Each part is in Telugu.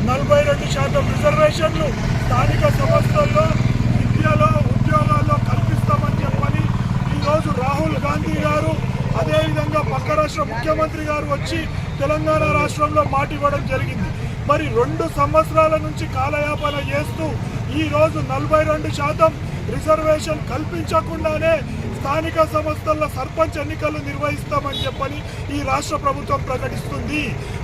42% రిజర్వేషన్లు స్థానిక సంస్థల్లో విద్యలో ఉద్యోగాల్లో కల్పిస్తామని చెప్పని ఈరోజు రాహుల్ గాంధీ గారు అదేవిధంగా పక్క రాష్ట్ర ముఖ్యమంత్రి గారు వచ్చి తెలంగాణ రాష్ట్రంలో మాట ఇవ్వడం జరిగింది. మరి 2 సంవత్సరాల నుంచి కాలయాపన చేస్తూ ఈరోజు 42% రిజర్వేషన్ కల్పించకుండానే స్థానిక సంస్థల సర్పంచ్ ఎన్నికలు నిర్వహిస్తామని చెప్పని ఈ రాష్ట్ర ప్రభుత్వం ప్రకటిస్తుంది.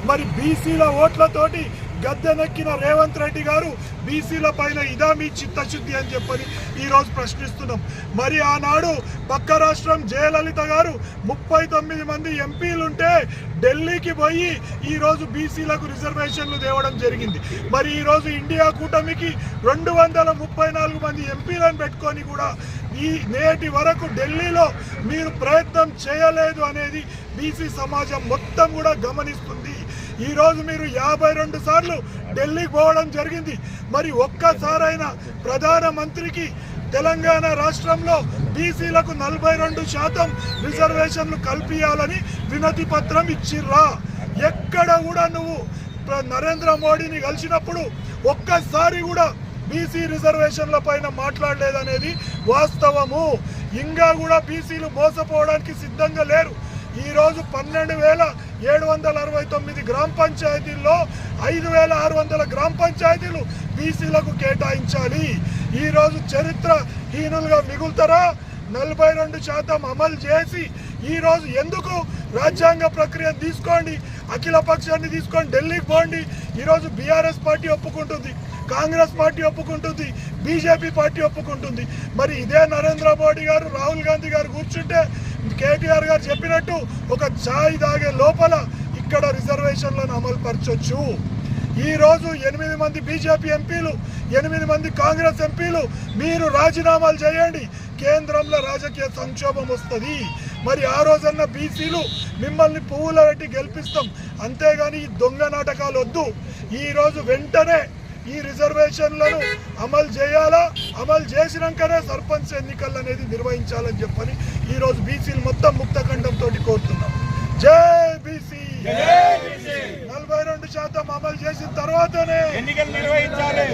మరి బీసీల ఓట్లతోటి గద్దెనెక్కిన రేవంత్ రెడ్డి గారు బీసీల పైన ఇదా మీ చిత్తశుద్ధి అని చెప్పని ఈరోజు ప్రశ్నిస్తున్నాం. మరి ఆనాడు పక్క రాష్ట్రం జయలలిత గారు 39 మంది ఎంపీలుంటే ఢిల్లీకి పోయి ఈరోజు బీసీలకు రిజర్వేషన్లు తేవడం జరిగింది. మరి ఈరోజు ఇండియా కూటమికి 234 మంది ఎంపీలను పెట్టుకొని కూడా ఈ నేటి వరకు ఢిల్లీలో మీరు ప్రయత్నం చేయలేదు అనేది బీసీ సమాజం మొత్తం కూడా గమనిస్తుంది. ఈరోజు మీరు 52 సార్లు ఢిల్లీకి పోవడం జరిగింది. మరి ఒక్కసారైనా ప్రధానమంత్రికి తెలంగాణ రాష్ట్రంలో బీసీలకు 42% రిజర్వేషన్లు కల్పించాలని వినతి పత్రం ఇచ్చిర్రా? ఎక్కడ కూడా నువ్వు నరేంద్ర మోడీని కలిసినప్పుడు ఒక్కసారి కూడా బీసీ రిజర్వేషన్ల పైన మాట్లాడలేదనేది వాస్తవము. ఇంకా కూడా బీసీలు మోసపోవడానికి సిద్ధంగా లేరు. ఈరోజు 12,769 గ్రామ పంచాయతీల్లో 5,600 గ్రామ పంచాయతీలు బీసీలకు కేటాయించాలి. ఈరోజు చరిత్రహీనులుగా మిగులుతారా? 42% అమలు చేసి ఈరోజు ఎందుకు రాజ్యాంగ ప్రక్రియ తీసుకోండి, అఖిల పక్షాన్ని తీసుకొని ఢిల్లీకి పోండి. ఈరోజు బీఆర్ఎస్ పార్టీ ఒప్పుకుంటుంది, కాంగ్రెస్ పార్టీ ఒప్పుకుంటుంది, బీజేపీ పార్టీ ఒప్పుకుంటుంది. మరి ఇదే నరేంద్ర మోడీ గారు రాహుల్ గాంధీ గారు కూర్చుంటే కేటీఆర్ గారు చెప్పినట్టు ఒక ఛాయ్ తాగే లోపల ఇక్కడ రిజర్వేషన్లను అమలు పరచొచ్చు. ఈరోజు 8 మంది బీజేపీ ఎంపీలు, 8 మంది కాంగ్రెస్ ఎంపీలు మీరు రాజీనామాలు చేయండి, కేంద్రంలో రాజకీయ సంక్షోభం వస్తుంది. మరి ఆ రోజన్న బీసీలు మిమ్మల్ని పువ్వుల పెట్టి గెలిపిస్తాం, అంతేగాని ఈ దొంగ నాటకాలు వద్దు. ఈరోజు వెంటనే ఈ రిజర్వేషన్లను అమలు చేయాలా, అమలు చేసినాకనే సర్పంచ్ ఎన్నికలు అనేది నిర్వహించాలని చెప్పని ఈరోజు బీసీలు మొత్తం ముక్తఖండంతో కోరుతున్నాం. జై బీసీ. 42% అమలు చేసిన తర్వాతనే ఎన్నికలు నిర్వహించాలి.